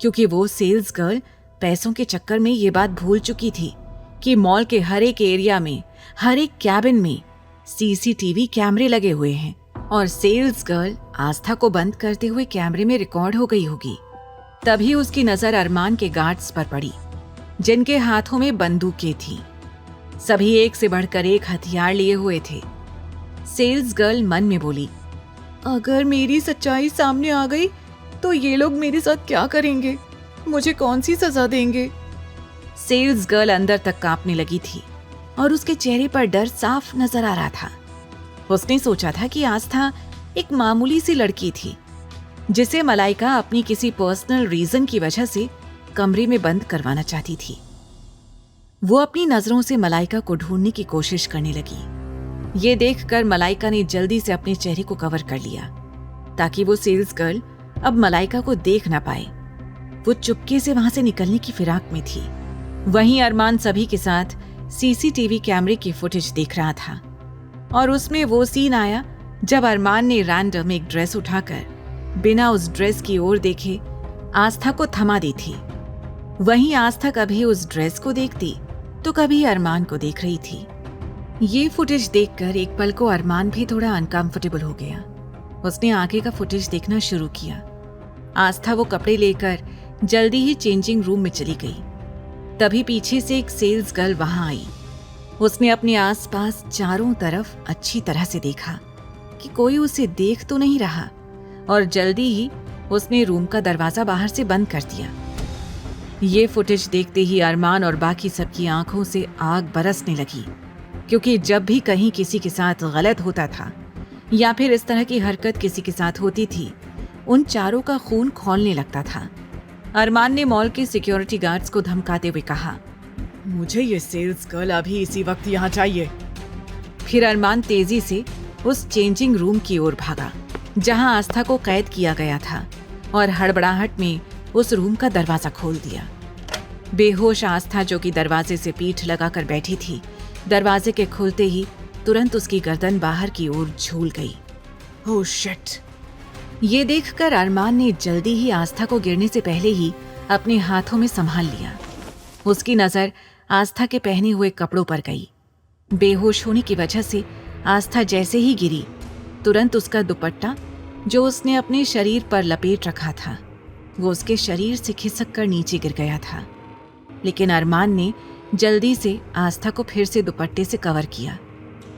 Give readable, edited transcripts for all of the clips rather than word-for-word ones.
क्योंकि वो sales girl पैसों के चक्कर में ये बात भूल चुकी थी कि मॉल के हर एक एरिया में, हर एक कैबिन में सीसीटीवी कैमरे लगे हुए हैं और सेल्स गर्ल आस्था को बंद करते हुए कैमरे में रिकॉर्ड हो गई होगी। तभी उसकी नजर अरमान के गार्ड्स पर पड़ी, जिनके हाथों में बंदूकें थीं। सभी एक से बढ़कर एक हथियार लिए हुए थे। सेल्स गर्ल मन में बोली, अगर मेरी सच्चाई सामने आ गई तो ये लोग मेरे साथ क्या करेंगे, मुझे कौन सी सजा देंगे। सेल्स गर्ल अंदर तक कांपने लगी थी और उसके चेहरे पर डर साफ नजर आ रहा था। उसने सोचा था कि आस्था एक मामूली सी लड़की थी जिसे मलाइका अपनी किसी पर्सनल रीजन की वजह से कमरे में बंद करवाना चाहती थी। वो अपनी नजरों से मलाइका को ढूंढने की कोशिश करने लगी। ये देखकर मलाइका ने जल्दी से अपने चेहरे को कवर कर लिया ताकि वो सेल्स गर्ल अब मलाइका को देख ना पाए। वो चुपके से वहां से निकलने की फिराक में थी। वहीं अरमान सभी के साथ सीसीटीवी कैमरे की फुटेज देख रहा था और उसमें वो सीन आया जब अरमान ने रैंडम एक ड्रेस उठाकर बिना उस ड्रेस की ओर देखे आस्था को थमा दी थी। वहीं आस्था कभी उस ड्रेस को देखती तो कभी अरमान को देख रही थी। ये फुटेज देखकर एक पल को अरमान भी थोड़ा अनकंफर्टेबल हो गया। उसने आगे का फुटेज देखना शुरू किया। आस्था वो कपड़े लेकर जल्दी ही चेंजिंग रूम में चली गई। तभी पीछे से एक सेल्स गर्ल वहां आई। उसने अपने आसपास चारों तरफ अच्छी तरह से देखा कि कोई उसे देख तो नहीं रहा और जल्दी ही उसने रूम का दरवाजा बाहर से बंद कर दिया। ये फुटेज देखते ही अरमान और बाकी सबकी आंखों से आग बरसने लगी, क्योंकि जब भी कहीं किसी के साथ गलत होता था या फिर इस तरह की हरकत किसी के साथ होती थी, उन चारों का खून खौलने लगता था। अरमान ने मॉल के सिक्योरिटी गार्ड्स को धमकाते हुए कहा, मुझे ये सेल्स गर्ल अभी इसी वक्त यहाँ चाहिए। फिर अरमान तेजी से उस चेंजिंग रूम की ओर भागा जहां आस्था को कैद किया गया था और हड़बड़ाहट में उस रूम का दरवाजा खोल दिया। बेहोश आस्था, जो कि दरवाजे से पीठ लगाकर बैठी थी, दरवाजे के खुलते ही तुरंत उसकी गर्दन बाहर की ओर झूल गई। Oh shit! ये देखकर अरमान ने जल्दी ही आस्था को गिरने से पहले ही अपने हाथों में संभाल लिया। उसकी नजर आस्था के पहने हुए कपड़ों पर गई। बेहोश होने की वजह से आस्था जैसे ही गिरी, तुरंत उसका दुपट्टा जो उसने अपने शरीर पर लपेट रखा था, वो उसके शरीर से खिसक कर नीचे गिर गया था। लेकिन अरमान ने जल्दी से आस्था को फिर से दुपट्टे से कवर किया,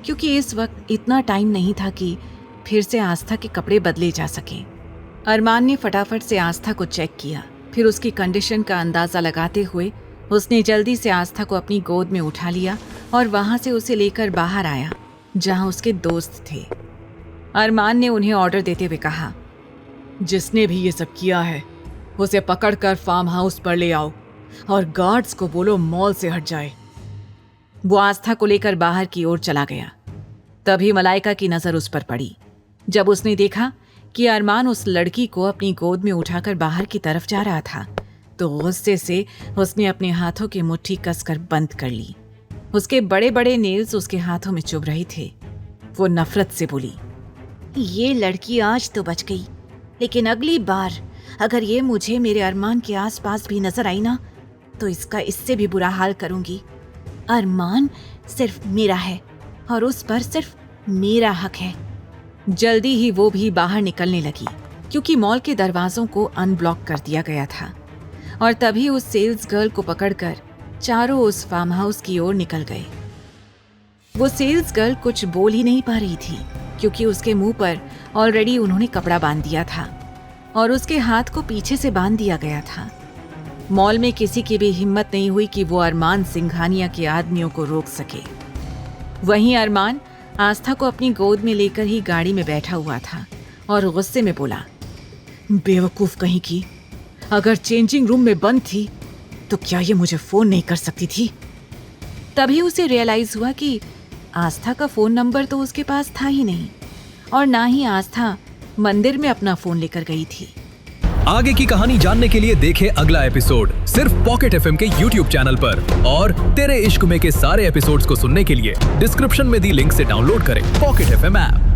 क्योंकि इस वक्त इतना टाइम नहीं था कि फिर से आस्था के कपड़े बदले जा सके। अरमान ने फटाफट से आस्था को चेक किया। फिर उसकी कंडीशन का अंदाजा लगाते हुए उसने जल्दी से आस्था को अपनी गोद में उठा लिया और वहां से उसे लेकर बाहर आया जहां उसके दोस्त थे। अरमान ने उन्हें ऑर्डर देते हुए कहा, जिसने भी ये सब किया है उसे पकड़कर फार्म हाउस पर ले आओ और गार्ड्स को बोलो मॉल से हट जाए। वो आस्था को लेकर बाहर की ओर चला गया। तभी मलाइका की नजर उस पर पड़ी। जब उसने देखा कि अरमान उस लड़की को अपनी गोद में उठाकर बाहर की तरफ जा रहा था, तो गुस्से से उसने अपने हाथों की मुट्ठी कसकर बंद कर ली। उसके बड़े बड़े नेल्स उसके हाथों में चुभ रहे थे। वो नफरत से बोली, ये लड़की आज तो बच गई, लेकिन अगली बार अगर ये मुझे मेरे अरमान के आसपास भी नजर आई ना, तो इसका इससे भी बुरा हाल करूंगी। अरमान सिर्फ मेरा है और उस पर सिर्फ मेरा हक है। जल्दी ही वो भी बाहर निकलने लगी, क्योंकि मॉल के दरवाजों को अनब्लॉक कर दिया गया था। और तभी उस सेल्स गर्ल को पकड़कर चारों उस फार्म हाउस की ओर निकल गए। वो सेल्स गर्ल कुछ बोल ही नहीं पा रही थी, क्योंकि उसके मुंह पर ऑलरेडी उन्होंने कपड़ा बांध दिया था और उसके हाथ को पीछे से बांध दिया गया था। मॉल में किसी की भी हिम्मत नहीं हुई कि वो अरमान सिंघानिया के आदमियों को रोक सके। वहीं अरमान आस्था को अपनी गोद में लेकर ही गाड़ी में बैठा हुआ था और गुस्से में बोला, बेवकूफ कहीं की, अगर चेंजिंग रूम में बंद थी तो क्या ये मुझे फोन नहीं कर सकती थी। तभी उसे रियलाइज हुआ कि आस्था का फोन नंबर तो उसके पास था ही नहीं और ना ही आस्था मंदिर में अपना फोन लेकर गई थी। आगे की कहानी जानने के लिए देखें अगला एपिसोड सिर्फ पॉकेट एफएम के YouTube चैनल पर। और तेरे इश्क में के सारे एपिसोड्स को सुनने के लिए डिस्क्रिप्शन में दी लिंक से डाउनलोड करें पॉकेट एफएम ऐप।